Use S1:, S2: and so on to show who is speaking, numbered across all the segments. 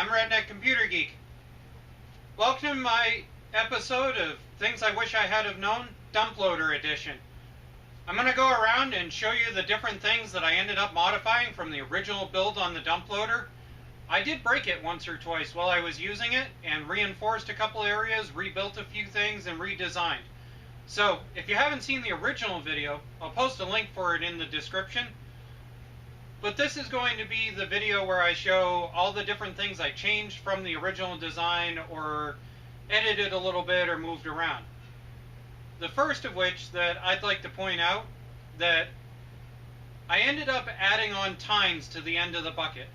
S1: I'm Redneck Computer Geek. Welcome to my episode of Things I Wish I Had Have Known, Dump Loader Edition. I'm going to go around and show you the different things that I ended up modifying from the original build on the dump loader. I did break it once or twice while I was using it, and reinforced a couple areas, rebuilt a few things, and redesigned. So, if you haven't seen the original video, I'll post a link for it in the description. But this is going to be the video where I show all the different things I changed from the original design or edited a little bit or moved around. The first of which that I'd like to point out that I ended up adding on tines to the end of the bucket.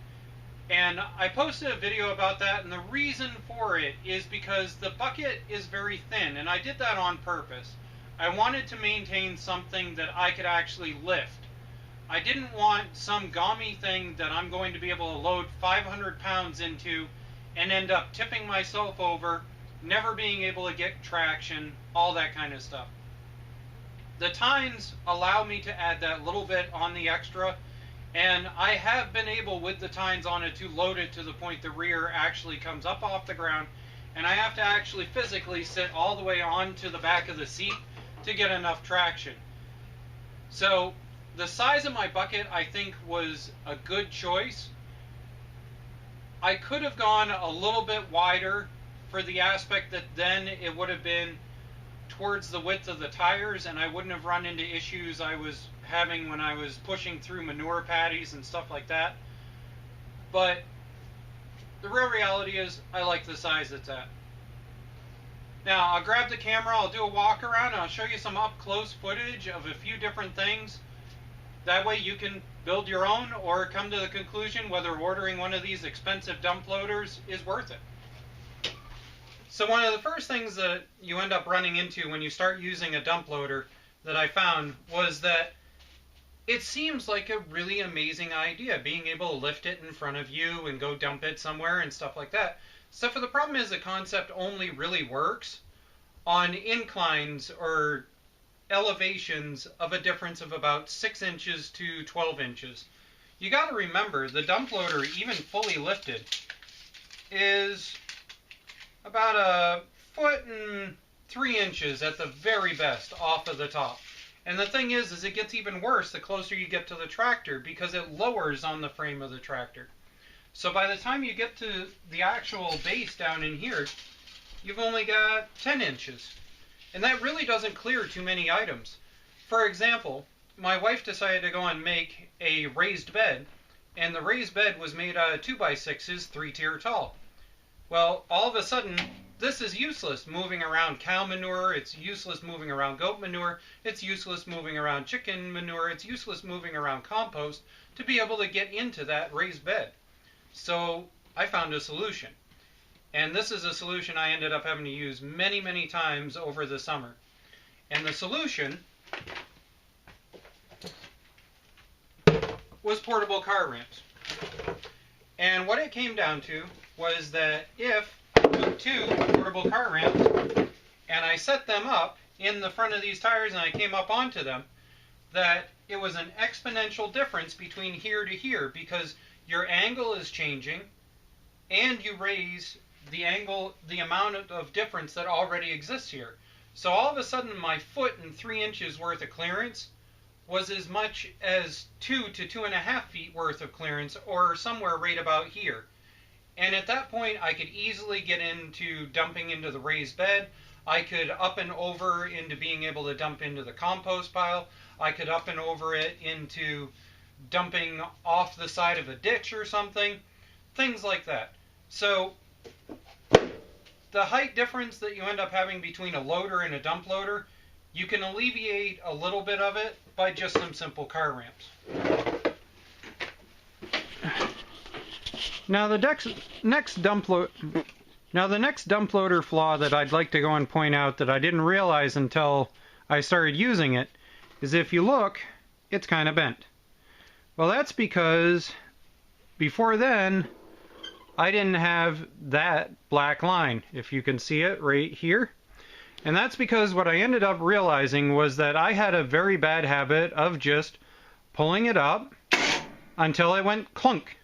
S1: And I posted a video about that, and the reason for it is because the bucket is very thin, and I did that on purpose. I wanted to maintain something that I could actually lift. I didn't want some gaumy thing that I'm going to be able to load 500 pounds into and end up tipping myself over, never being able to get traction, all that kind of stuff. The tines allow me to add that little bit on the extra, and I have been able with the tines on it to load it to the point the rear actually comes up off the ground, and I have to actually physically sit all the way onto the back of the seat to get enough traction. So the size of my bucket, I think, was a good choice. I could have gone a little bit wider for the aspect that then it would have been towards the width of the tires, and I wouldn't have run into issues I was having when I was pushing through manure patties and stuff like that. But the real reality is I like the size it's at. Now I'll grab the camera, I'll do a walk around, and I'll show you some up close footage of a few different things. That way you can build your own or come to the conclusion whether ordering one of these expensive dump loaders is worth it. So one of the first things that you end up running into when you start using a dump loader that I found was that it seems like a really amazing idea, being able to lift it in front of you and go dump it somewhere and stuff like that. Except for the problem is the concept only really works on inclines or elevations of a difference of about 6 inches to 12 inches. You got to remember, the dump loader, even fully lifted, is about 1.3 inches at the very best off of the top. And the thing is it gets even worse the closer you get to the tractor, because it lowers on the frame of the tractor. So by the time you get to the actual base down in here, you've only got 10 inches. And that really doesn't clear too many items. For example, my wife decided to go and make a raised bed, and the raised bed was made out of 2x6s, 3-tier tall. Well, all of a sudden, this is useless moving around cow manure, it's useless moving around goat manure, it's useless moving around chicken manure, it's useless moving around compost to be able to get into that raised bed. So I found a solution. And this is a solution I ended up having to use many, many times over the summer. And the solution was portable car ramps. And what it came down to was that if I took 2 portable car ramps and I set them up in the front of these tires and I came up onto them, that it was an exponential difference between here to here, because your angle is changing and you raise the angle, the amount of difference that already exists here. So all of a sudden my 1.3 inches worth of clearance was as much as 2 to 2.5 feet worth of clearance, or somewhere right about here. And at that point I could easily get into dumping into the raised bed. I could up and over into being able to dump into the compost pile. I could up and over it into dumping off the side of a ditch or something. Things like that. So the height difference that you end up having between a loader and a dump loader, you can alleviate a little bit of it by just some simple car ramps. Now the next dump loader flaw that I'd like to go and point out that I didn't realize until I started using it is, if you look, it's kind of bent. Well, that's because before then I didn't have that black line, if you can see it right here. And that's because what I ended up realizing was that I had a very bad habit of just pulling it up until it went clunk.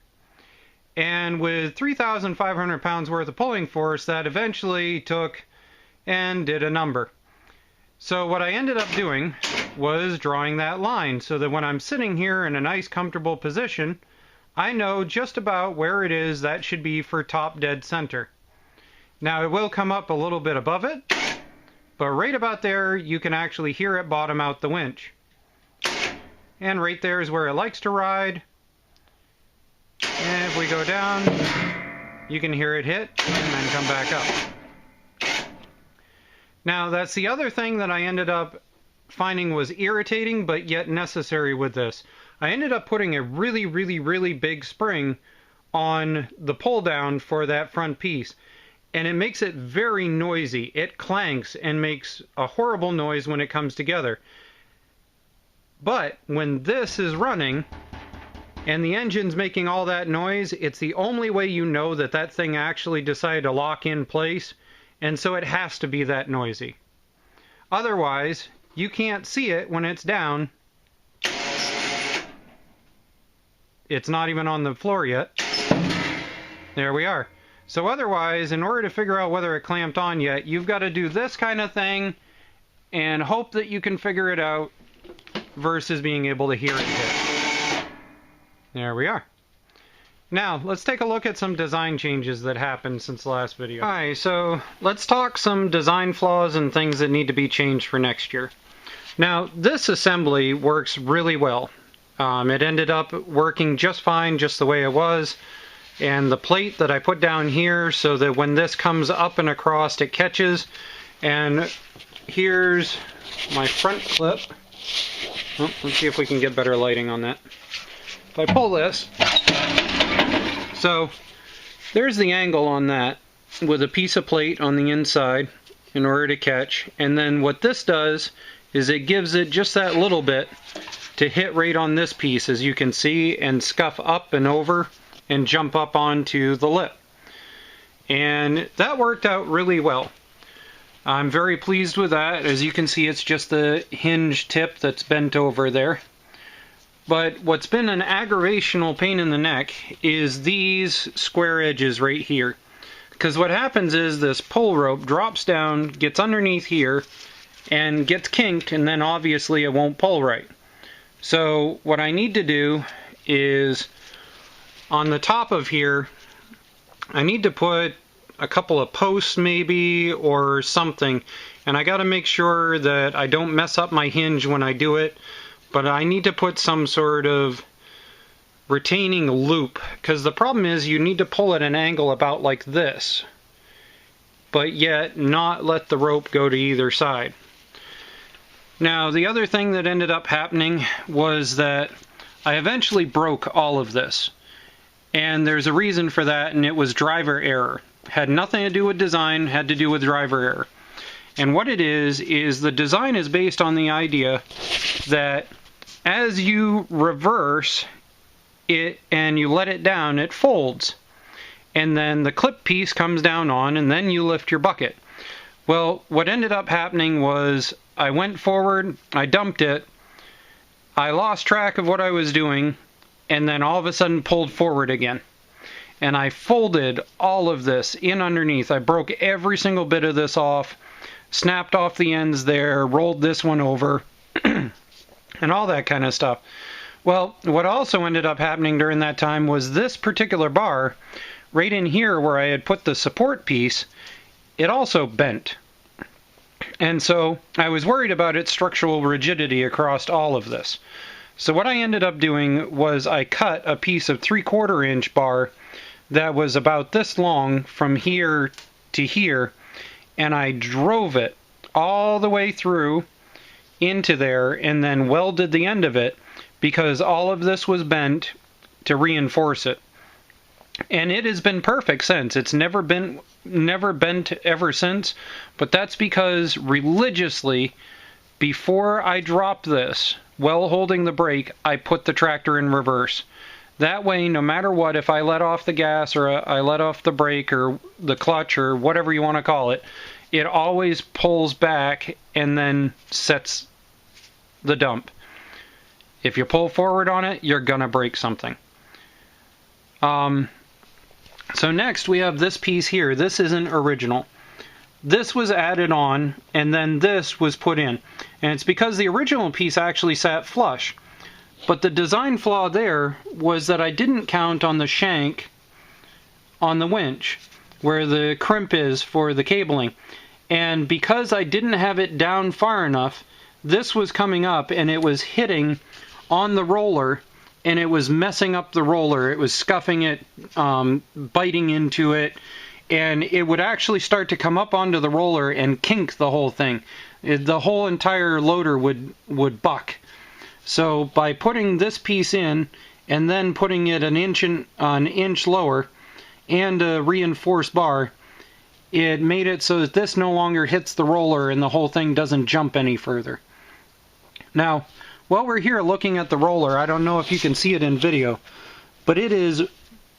S1: And with 3,500 pounds worth of pulling force, that eventually took and did a number. So what I ended up doing was drawing that line so that when I'm sitting here in a nice comfortable position, I know just about where it is that should be for top dead center. Now it will come up a little bit above it, but right about there you can actually hear it bottom out the winch. And right there is where it likes to ride. And if we go down, you can hear it hit and then come back up. Now that's the other thing that I ended up finding was irritating but yet necessary with this. I ended up putting a really big spring on the pull down for that front piece, and it makes it very noisy. It clanks and makes a horrible noise when it comes together. But when this is running and the engine's making all that noise, it's the only way you know that that thing actually decided to lock in place, and so it has to be that noisy. Otherwise, you can't see it when it's down. It's not even on the floor yet. There we are. So otherwise, in order to figure out whether it clamped on yet, you've got to do this kind of thing and hope that you can figure it out versus being able to hear it hit. There we are. Now, let's take a look at some design changes that happened since the last video. Alright, so let's talk some design flaws and things that need to be changed for next year. Now, this assembly works really well. It ended up working just fine, just the way it was. And the plate that I put down here so that when this comes up and across, it catches. And here's my front clip. Oh, let's see if we can get better lighting on that. If I pull this, so there's the angle on that with a piece of plate on the inside in order to catch. And then what this does is it gives it just that little bit to hit right on this piece, as you can see, and scuff up and over and jump up onto the lip. And that worked out really well. I'm very pleased with that. As you can see, it's just the hinge tip that's bent over there. But what's been an aggravational pain in the neck is these square edges right here. Because what happens is this pull rope drops down, gets underneath here, and gets kinked, and then obviously it won't pull right. So what I need to do is on the top of here, I need to put a couple of posts maybe or something, and I got to make sure that I don't mess up my hinge when I do it, but I need to put some sort of retaining loop, because the problem is you need to pull at an angle about like this, but yet not let the rope go to either side. Now, the other thing that ended up happening was that I eventually broke all of this. And there's a reason for that, and it was driver error. Had nothing to do with design, had to do with driver error. And what it is the design is based on the idea that as you reverse it and you let it down, it folds. And then the clip piece comes down on, and then you lift your bucket. Well, what ended up happening was I went forward, I dumped it, I lost track of what I was doing, and then all of a sudden pulled forward again. And I folded all of this in underneath. I broke every single bit of this off, snapped off the ends there, rolled this one over, and all that kind of stuff. Well, what also ended up happening during that time was this particular bar, right in here where I had put the support piece, it also bent. And so I was worried about its structural rigidity across all of this. So what I ended up doing was I cut a piece of 3/4 inch bar that was about this long from here to here, and I drove it all the way through into there and then welded the end of it, because all of this was bent to reinforce it. And it has been perfect since. It's never bent ever since, but that's because religiously, before I dropped this, while holding the brake, I put the tractor in reverse. That way, no matter what, if I let off the gas or I let off the brake or the clutch or whatever you want to call it, it always pulls back and then sets the dump. If you pull forward on it, you're gonna break something.
S2: So next we have this piece here. This isn't original. This was added on, and then this was put in. And it's because the original piece actually sat flush. But the design flaw there was that I didn't count on the shank on the winch, where the crimp is for the cabling. And because I didn't have it down far enough, this was coming up and it was hitting on the roller, and it was messing up the roller. It was scuffing it, biting into it, and it would actually start to come up onto the roller and kink the whole thing. The whole entire loader would buck. So by putting this piece in and then putting it an inch lower and a reinforced bar, it made it so that this no longer hits the roller and the whole thing doesn't jump any further. Now, while we're here looking at the roller, I don't know if you can see it in video, but it is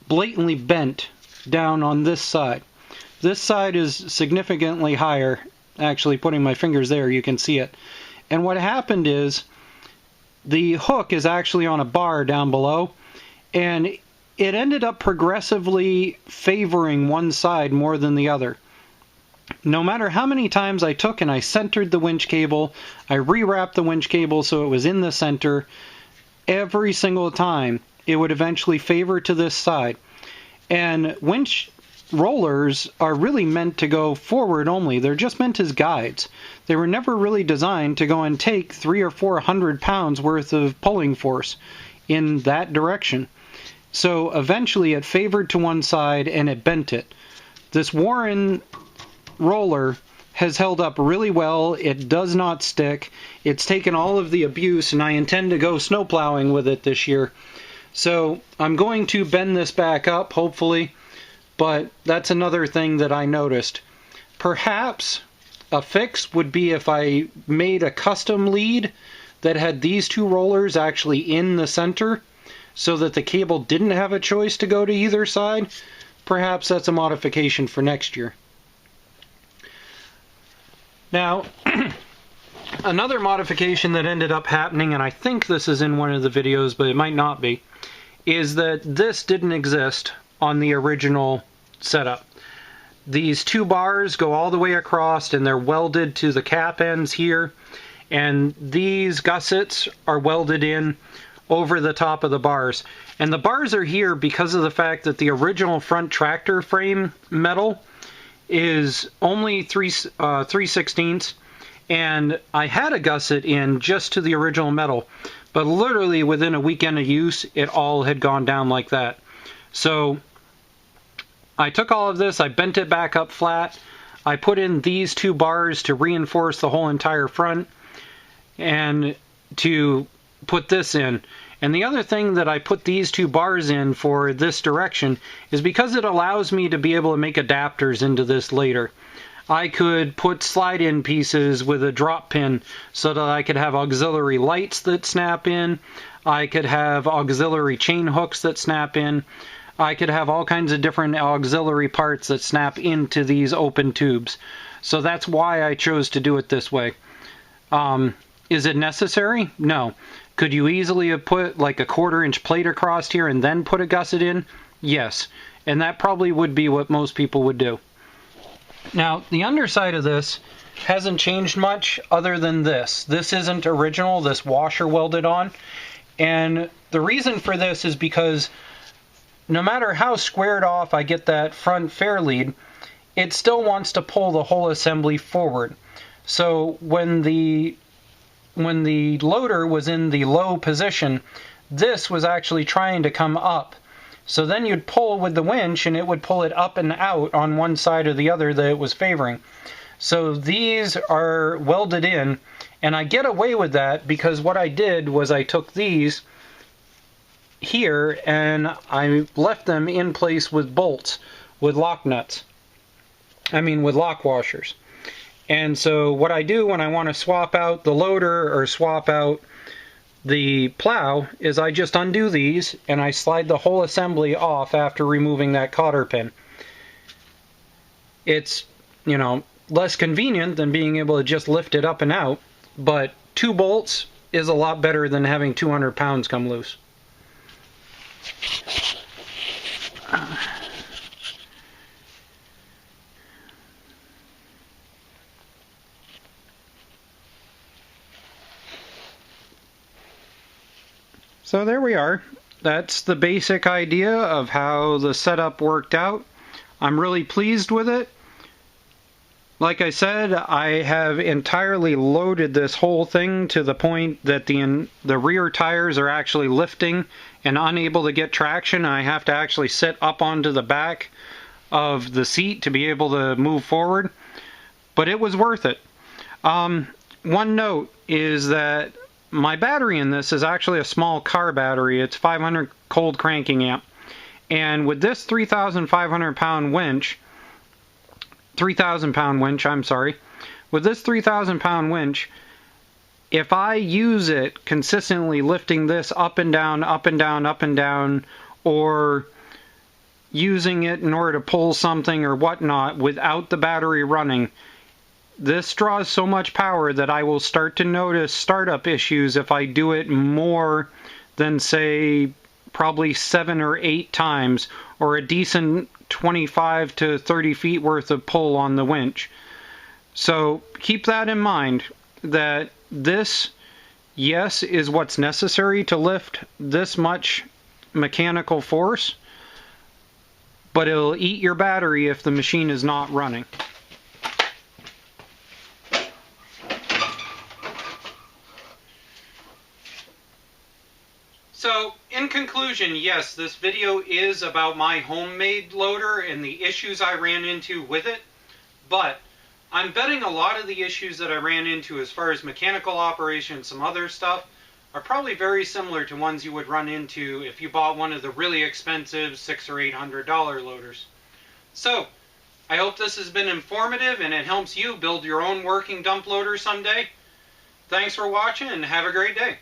S2: blatantly bent down on this side. This side is significantly higher. Actually, putting my fingers there, you can see it. And what happened is the hook is actually on a bar down below, and it ended up progressively favoring one side more than the other. No matter how many times I took and I centered the winch cable, I rewrapped the winch cable so it was in the center, every single time it would eventually favor to this side. And winch rollers are really meant to go forward only. They're just meant as guides. They were never really designed to go and take 300 or 400 pounds worth of pulling force in that direction. So eventually it favored to one side and it bent it. This Warren roller has held up really well. It does not stick. It's taken all of the abuse, and I intend to go snow plowing with it this year. So I'm going to bend this back up, hopefully, but that's another thing that I noticed. Perhaps a fix would be if I made a custom lead that had these two rollers actually in the center so that the cable didn't have a choice to go to either side. Perhaps that's a modification for next year. Now, another modification that ended up happening, and I think this is in one of the videos, but it might not be, is that this didn't exist on the original setup. These two bars go all the way across and they're welded to the cap ends here, and these gussets are welded in over the top of the bars. And the bars are here because of the fact that the original front tractor frame metal is only 3/16, and I had a gusset in just to the original metal, but literally within a weekend of use it all had gone down like that. So I took all of this, I bent it back up flat, I put in these two bars to reinforce the whole entire front and to put this in. And the other thing that I put these two bars in for this direction is because it allows me to be able to make adapters into this later. I could put slide-in pieces with a drop pin so that I could have auxiliary lights that snap in. I could have auxiliary chain hooks that snap in. I could have all kinds of different auxiliary parts that snap into these open tubes. So that's why I chose to do it this way. Is it necessary? No. Could you easily have put like a 1/4-inch plate across here and then put a gusset in? Yes. And that probably would be what most people would do. Now, the underside of this hasn't changed much other than this. This isn't original, this washer welded on. And the reason for this is because no matter how squared off I get that front fair lead, it still wants to pull the whole assembly forward. So when the loader was in the low position, this was actually trying to come up. So then you'd pull with the winch and it would pull it up and out on one side or the other that it was favoring. So these are welded in, and I get away with that because what I did was I took these here and I left them in place with bolts, with lock nuts. With lock washers. And so what I do when I want to swap out the loader or swap out the plow is I just undo these and I slide the whole assembly off after removing that cotter pin. It's, less convenient than being able to just lift it up and out, but 2 bolts is a lot better than having 200 pounds come loose. So there we are. That's the basic idea of how the setup worked out. I'm really pleased with it. Like I said, I have entirely loaded this whole thing to the point that the rear tires are actually lifting and unable to get traction. I have to actually sit up onto the back of the seat to be able to move forward. But it was worth it. One note is that my battery in this is actually a small car battery. It's 500 cold cranking amp. And with this 3,500 pound winch, 3,000 pound winch, I'm sorry. With this 3,000 pound winch, if I use it consistently lifting this up and down, up and down, up and down, or using it in order to pull something or whatnot without the battery running, this draws so much power that I will start to notice startup issues if I do it more than, say, probably 7 or 8 times, or a decent 25 to 30 feet worth of pull on the winch. So keep that in mind, that this, yes, is what's necessary to lift this much mechanical force, but it'll eat your battery if the machine is not running. So, in conclusion, yes, this video is about my homemade loader and the issues I ran into with it, but I'm betting a lot of the issues that I ran into as far as mechanical operation and some other stuff are probably very similar to ones you would run into if you bought one of the really expensive $600 or $800 loaders. So, I hope this has been informative and it helps you build your own working dump loader someday. Thanks for watching and have a great day.